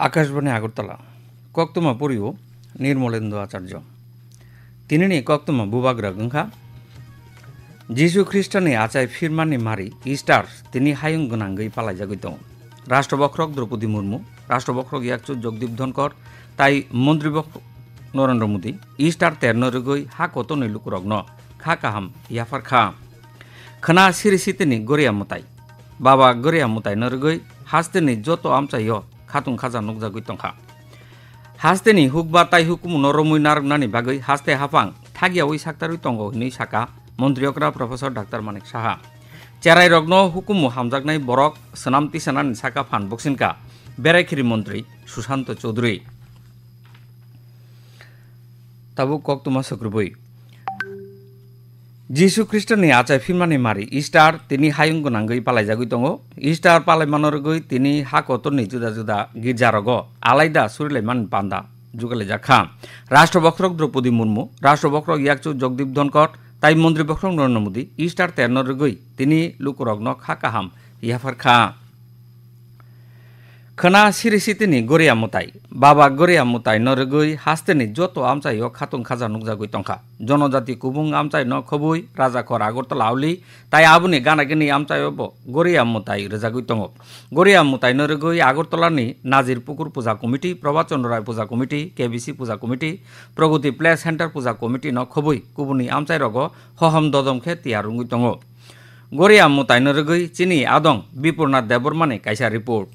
আকাশবাণী আগরতলা কক্তমা পরিও নির্মলেন্দু আচার্য তিনি কক্তমা বুবাগ্রা গংখা যিশু খ্রিস্টানি আচাই ফিরমানি মারি ইস্টার তিনি হায়ং গনাঙ্গই পালাইজাগৈ দं রাষ্ট্রবক্রক দ্রৌপদী মুর্মু রাষ্ট্রবক্রক ইয়াকচু জগদীপ ধনকর তাই মন্ত্রীবক্রক নরেন্দ্র মোদী ইস্টার তেরনরগৈ হা কতनै লুকুরগ্ন খা কাহাম ইয়াফার খা খনা সিরিসিতেনি গরিয়া মতাই বাবা গরিয়া মতাই নরগৈ হাস্তেনি যত আমচাইয় খাতুং খাজা নুকজাগৈ তংখা হাস্তেনি হুকবা তাই হুকুম নরমুই নারগনানি বাগৈ হাস্তে হাফাং থাগিয়া ওই সাক্তারুই তঙ্গ হিनै সাকা মন্ত্রীয়করা প্রফেসর ডাক্তার মানিক সাহা চেরাই রগ্ন হুকুমু হামজাগনাই বরক সনামতি সেনানি সাকা ফান বক্সিনকা বেড়াইখিরি মন্ত্রী সুশান্ত চৌধুরী তাবু কক্তমা সক্রবই যিশু খ্রিস্টানি আচাই ফিরমানি মারি ইস্টার তিনি হায়ং গনাঙ্গৈ পালাইজাগৈ দं ইস্টার পালাইমানরগৈ তিনি হাকতনি जुदा जुदा गिर्जारग आलायदा सुरिलायमान पान्दा जुगाले जाखा राष्ट्रबक्रक द्रौपदी मुर्मु राष्ट्रबक्रक याकचु जगदीप धनकर ताई मन्त्रीबक्रक नरेंद्र मोदी इस्टार तेरनरगৈ তিনি লুকুরগ্ন খা কাহাম ইয়াফার খা খনা সিরিসিতিনি গরিয়া মতাই বাবা গরিয়া মতাই নরগৈ হাস্তেনি যত আমচাইয় খাতুং খাজা নুকজাগৈ তংখা জনজাতি কুবুং আমচাই ন খবুই রাজাখর আগরতলা আউলি তাই আবুনি গানাগিনি আমচাইব গরিয়া মতাই রেজাগৈ দं গরিয়া মতাই নরগৈ আগরতলানি নাজির পুকুর পূজা কমিটি প্রভাচন্দ্র রায় পূজা কমিটি কেবিসি পূজা কমিটি প্রগতি প্লে সেন্টার পূজা কমিটি ন খবুই কুবুনি আমচাই রগ হহম দদমখে তিয়ারুঙ্গৈ দं গরিয়া মতাই নরগৈ চিনি আদং বিপুরনাথ দেববর্মানি কাইসা report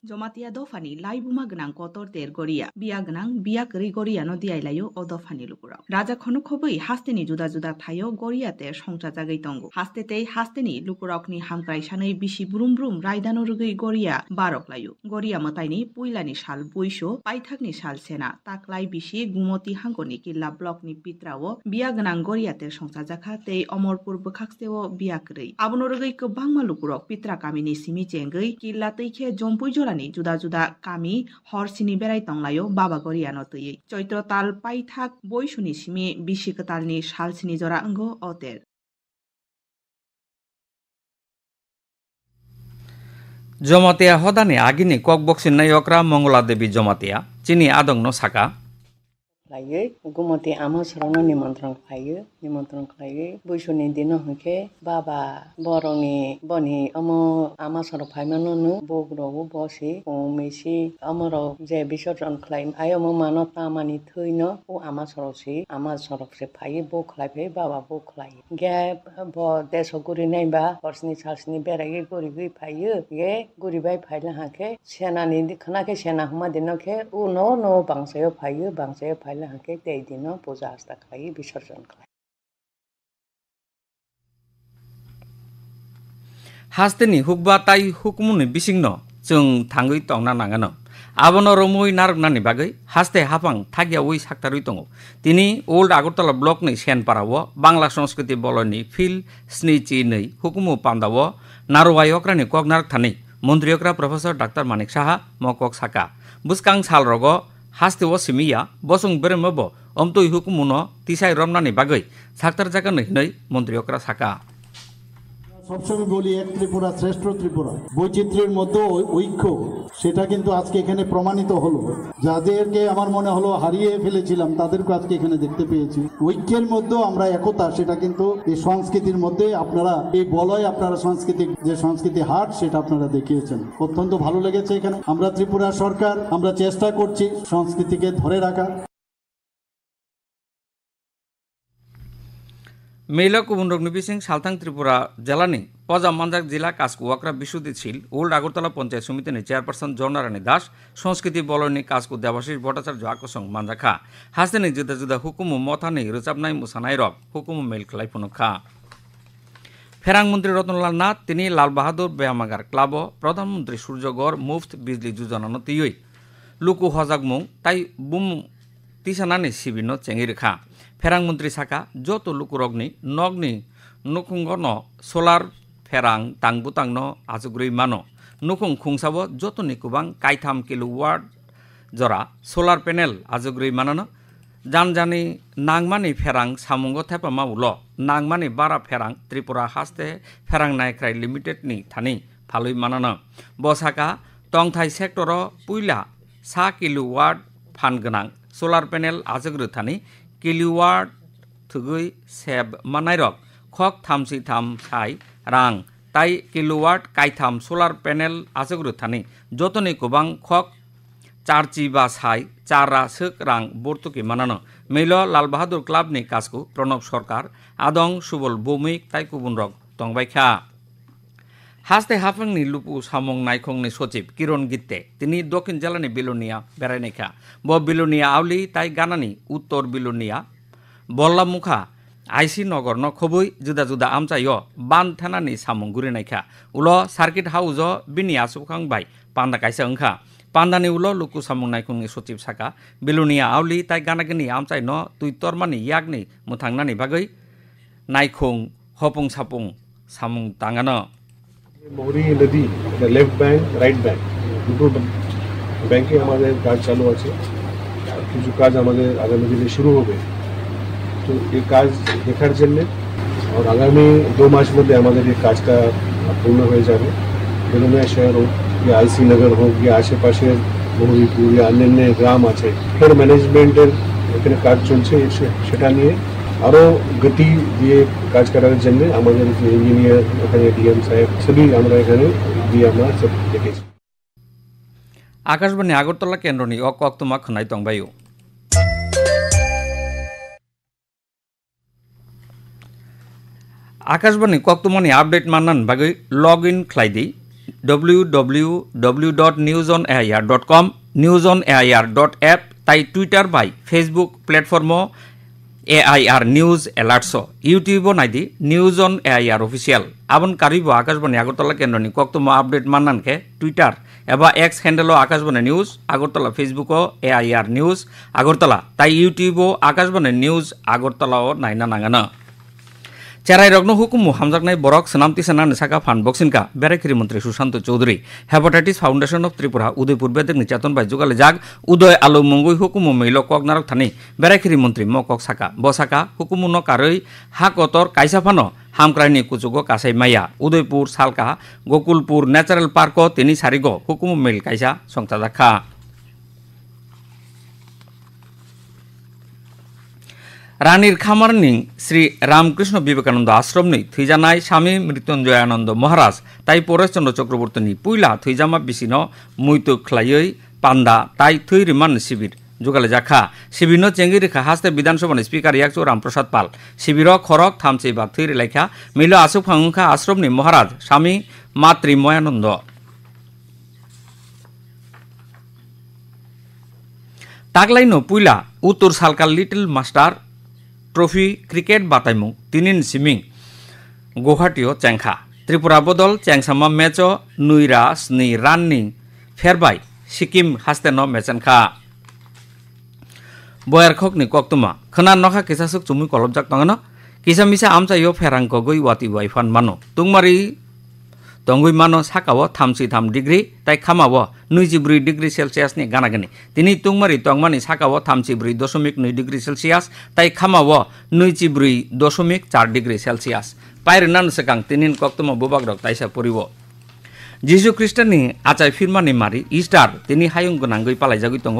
Jomatia dofani laibuma gnang kotor ter goria biya gnang biya kri goria no diai layo o dofani lukura raja khono khobui hasteni juda juda thayo goria te songcha jagai tongo hastete hasteni lukurokni hamkrai sanei bisi brum brum raidano rugui goria barok layo goria mataini puilani sal boiso paithakni sal sena taklai bisi gumoti hangoni killa blockni pitrao biya gnang goria te songcha jakha tei omorpur bokhakseo biya kri abono rugui kobangma lukurok pitra kamini simi chengei killa teikhe jompui jora जुदा जुदा कामी हरसिनी बेराय तंलायो बाबा गरियानो तयै चैत्र ताल पाइथाक बयसुनि सिमी बिसिकतालनि सालसिनी जरा अंगो अतेर जमातिया हदानि आगिनि ककबक्सिन नायकरा मंगला देवी जमातिया चिनी आदंनो साका लायो गुमति आमा सरनो निमन्त्रण खायो बैसुनि दिन हके बाबा बरनि बनि अमो आमा सर फाइमाननु बग्रौ बसि मेसि अमरो जे बिसर्जन खालाय आयमो मानो तामानि थैनो ओ आमा सरसे फायो बखलाय बाबा बखलाय गे ब देशगुरि नायबा हरसिनि सालसिनि बेराय गुरि फायो गे गुरिबाय फायला हाके सेनानि खनाके सेना हुमा दिनखे उ न बांसायो फायो हाके ते दिन पूजा आस्था खाई विसर्जन खाई हास्तेनि हुकबा ताई हुकमुनि बिसिंनो जों थांगै तंना नांगानो आबनो रमुई नारगनानि बागै हास्ते हाफां थागिया ओइ साक्तारुइ दं तिनि ओल्ड আগরতলা ब्लकनि सेनपाराव बांला संस्कृति बलनि फिल स्निचि नै हुकुमु पान्दाव नारुवायकरानि कगनार थानि मन्त्रियकरा प्रफेसर डाक्तार मानिक साहा मकक साका बुसकां सालरग हास्ते व सिमिया बसुं बेरेमबो अमतोय हुकुमुनो तिसाय रमनानि बागै साक्तार जागानै हिनै मन्त्रियकरा साका সবসময় বলি এক ত্রিপুরা শ্রেষ্ঠ ত্রিপুরা বৈচিত্র্যের মধ্যে ঐক্য সেটা কিন্তু আজকে এখানে প্রমাণিত হলো যাদেরকে আমার মনে হলো হারিয়ে ফেলেছিলাম তাদেরকে আজকে এখানে দেখতে পেয়েছি ঐক্যের মধ্যে আমরা একতা সেটা কিন্তু এই সংস্কৃতির মধ্যে আপনারা এই বলয় আপনারা সাংস্কৃতিক যে সংস্কৃতি হাট সেটা আপনারা দেখিয়েছেন অত্যন্ত ভালো লেগেছে এখানে আমরা ত্রিপুরা সরকার আমরা চেষ্টা করছি সংস্কৃতিকে ধরে রাখা मेला कुबुनरकनि बिसिं सालथां त्रिपुरा जिलानि पजा मानजाक जिला कास्कुवाक्रा बिशुद्धित शील ओल्ड আগরতলা पंचायत समितिनि चेयरपार्सन जनारानी दास संस्कृति बलयनि कास्कु देवाशिष भट्टाचार्य आकसं मानजाखा हास्तेनि जुदा जुदा हुकुमु मथानि रोजाबनाय मोसानाय रक हुकुमु मेल खालायफुनखा फेरां मन्त्री रतनलाल नाथ तिनि लाल बाहादुर बेयामागार क्लाब प्रधानमन्त्री सूर्यगर मुफ्त बिजली योजनानो तियै लुकु हजागमुं ताई बुम तिसानानि सिबिनो चेंगिरेखा फेरां मन्त्री साका जत लुकुरगनि नगनि नुकुंगन सोलार फेरां तांबुतांनो आजुग्रै मानो नुकुं खुंसाबो जतनि कुबां काइथाम किलोवाट जरा सोलार पेनेल आजुग्रै मानो जानजानि नांगमानि फेरां सामुंगो थेपामा उल नांगमानि बारा फेरां Tripura हास्ते फेरां नायख्राय लिमिटेडनि थानि phalui manano bosaka tongthai sector o puila sa kilowatt phan ganang solar panel ajagru thani kilowatt thugui seb manairok khok thamsi tham sai rang tai kilowatt kaitham solar panel ajagru thani jotoni kubang khok চারচি বা ছাই চারা সেক রাং বর্তুকি মানানো mail Lal Bahadur ক্লাবনি কাজকু Pranab সরকার আদং সুবল বৌমিক তাই কুবুন rock তংবাইখা হাসতে হাফাংনি লুপু সামং নাইখংনি সচিব কিরণ গিত্তে তিনি দক্ষিণ জেলানি বিলুনিয়া বেড়াইনাইখা ব বিলুনিয়া আউলি তাই গানানি উত্তর বিলুনিয়া বল্লা মুখা আইসি নগর ন খবই जुदा जुदा আমচাইয় বান থানানি সামং গুরিনাইখা উল সার্কিট হাউস বিনি আসুখাংবাই পান্ডা কাইসা ওংখা পান্ডানি উল লুকু সামং নাইখংনি সচিব সাকা বিলুনিয়া আউলি তাই গানাগিনি আমচাই ন তুই তরমানি ইয়াগনি মুথাংনানি বাগৈ নাইখং হপং সাপং সামং তাঙ্গানো मोहरी नदी लेफ्ट बैंक राइट बैंक দুটো ব্যাংকে আমাদের কাজ চালু আছে কিছু কাজ আমাদের আগামী দিনে শুরু হবে তো এই কাজ দেখার জন্য আর আগামী 2 মাস মধ্যে আমাদের এই কাজটা পূর্ণ হয়ে যাবে বেলুনিয়া শহর হোক या आईसी नगर হোক या আশেপাশে মোহরিপুর या অন্যান্য গ্রাম আছে ফের ম্যানেজমেন্টের এখানে কাজ চলছে সেটা নিয়ে আরো গতি দিয়ে কাজ করার জন্য আমাদের যে ইঞ্জিনিয়ার এখানে ডিএম সাহেব সবই আমরা এখানে দিয়ে আমরা সব দেখেছি আকাশবাণী আগরতলা কেন্দ্রনি অকক্তমা খনাই তংবায়ু আকাশবাণী কক্তমানি আপডেট মাননান বাগৈ লগ ইন খাইদি www.newsonair.com newsonair.app তাই টুইটার বাই Facebook platform AIR news alerts YouTube নাইদি নিউজ অন AIR অফিসিয়াল আবন কারিব আকাশবাণী আগরতলা কেন্দ্রনি কক্তম আপডেট মাননানকে টুইটার এবা X handle Akashvani news Agartala Facebook AIR news Agartala তাই ইউটিউব আকাশবাণী নিউজ আগরতলা নাইনা নাঙানো চেরাই রগ্ন হুকুম হামজাকনাই বরক সনামতি সেনা নিশাকা ফান্ড বক্সিনকা বেড়াইখিরি মন্ত্রী Sushanta Chowdhury hepatitis foundation of Tripura Udaipur বেদেক নিচাতন বাই যুগালে জাগ উদয় আলো মঙ্গুই হুকুম মেইল কক নারক থানি বেড়াইখিরি মন্ত্রী মকক সাকা বসাকা হুকুম ন কারই হাকতর কাইসাফানো হামক্রাইনি কুচুগ কাসাই মাইয়া উদয়পুর সালকা গোকুলপুর ন্যাচারাল পার্ক তিনি সারিগ হুকুম মেইল কাইসা সংতা দেখা রানীর খামারনি শ্রী রামকৃষ্ণ বিবেকানন্দ আশ্রমনি থৈজানাই স্বামী মৃত্যুঞ্জয়ানন্দ মহারাজ তাই পরেশচন্দ্র চক্রবর্তীনি পুইলা থৈজামা বিসিন মুইতু খ্লাইयै পান্ডা তাই থৈ রিমান শিবির যুগালে জাখা শিবির চেঙ্গি রেখা হাস্তে বিধানসভানি স্পিকার ইয়াকচু রামপ্রসাদ পাল শিবির খরক থামচে বা থৈ রেলাইখা মিল আসুক ফাঙ্গা আশ্রমনি মহারাজ স্বামী মাতৃময়ানন্দ তাকলাইনো পুইলা উত্তর সালকাল লিটল মাস্টার ট্রফি ক্রিকেট বাতাইমু তিনিন সিমিং গুয়াহাটিও চেংখা ত্রিপুরা বদল চেংসামা ম্যাচ নুইরা স্নি রাননি ফেরবাই সিকিম হাস্তেন মেচেনখা বয়ারখকনি কক্তমা খনা নখা কিসাসুক চুমি কলবজাক তঙ্গানো কিসা মিসা আমচাইও ফেরাংক গই ওয়াতি ওয়াইফান মানো তুংমারি তঙ্গুই মানো সাকাও 33 ডিগ্রি তাই খামাও 94 ডিগ্রি সেলসিয়াস নি গানাগানি তিনি তুংমারি তংমানি সাকাও 34.2 ডিগ্রি সেলসিয়াস তাই খামাও 94.4 ডিগ্রি সেলসিয়াস পাইরনান সেকাং তিনিন কক্তম বুবাগরক তাইসা পরিব যিশু খ্রিস্টাননি আচাই ফিরমানি মারি ইস্টার তিনি হায়ুং গনাঙ্গই পালাই জাগই তঙ্গ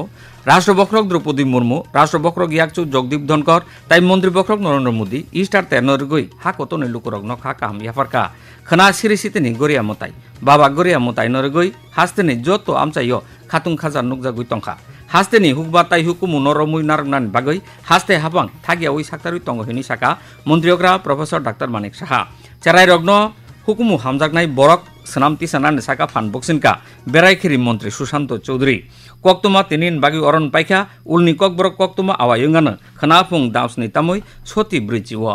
রাষ্ট্র বক্রক দ্রৌপদী মুর্মু রাষ্ট্র বক্রক ইয়াকচু জগদীপ ধনকর তাই মন্ত্রী বক্রক নরেন্দ্র মোদী ইস্টার তেনরগই হাকতনি লুকুরক নখা কাম ইয়াফারকা খনা সিরিসিতেনি গরিয়া মতাই বাবা গরিয়া মতাই নরগই হাস্তেনি যত আমচাইয় খাতুং খাজা নুকজাগুই তংখা হাস্তেনি হুকবা তাই হুকুমু নরমুই নারগনান বাগৈ হাস্তে হাবাং থাগিয়া ওই সাক্তারুই তঙ্গ হিনি সাকা মন্ত্রীয়করা প্রফেসর ডাক্তার মানিক সাহা চেরাই রগ্ন হুকুমু হামজাকনাই বরক সনামতি সেনা নিশাকা ফান বক্সিনকা বেড়াইখিরি মন্ত্রী সুশান্ত চৌধুরী কক্তমা তিনিন বাগি অরণ পাইখা উলনি ককবরক কক্তমা আওয়ায়ঙ্গানো খনাফুং দাউসনি তামুই সতি ব্রিজিও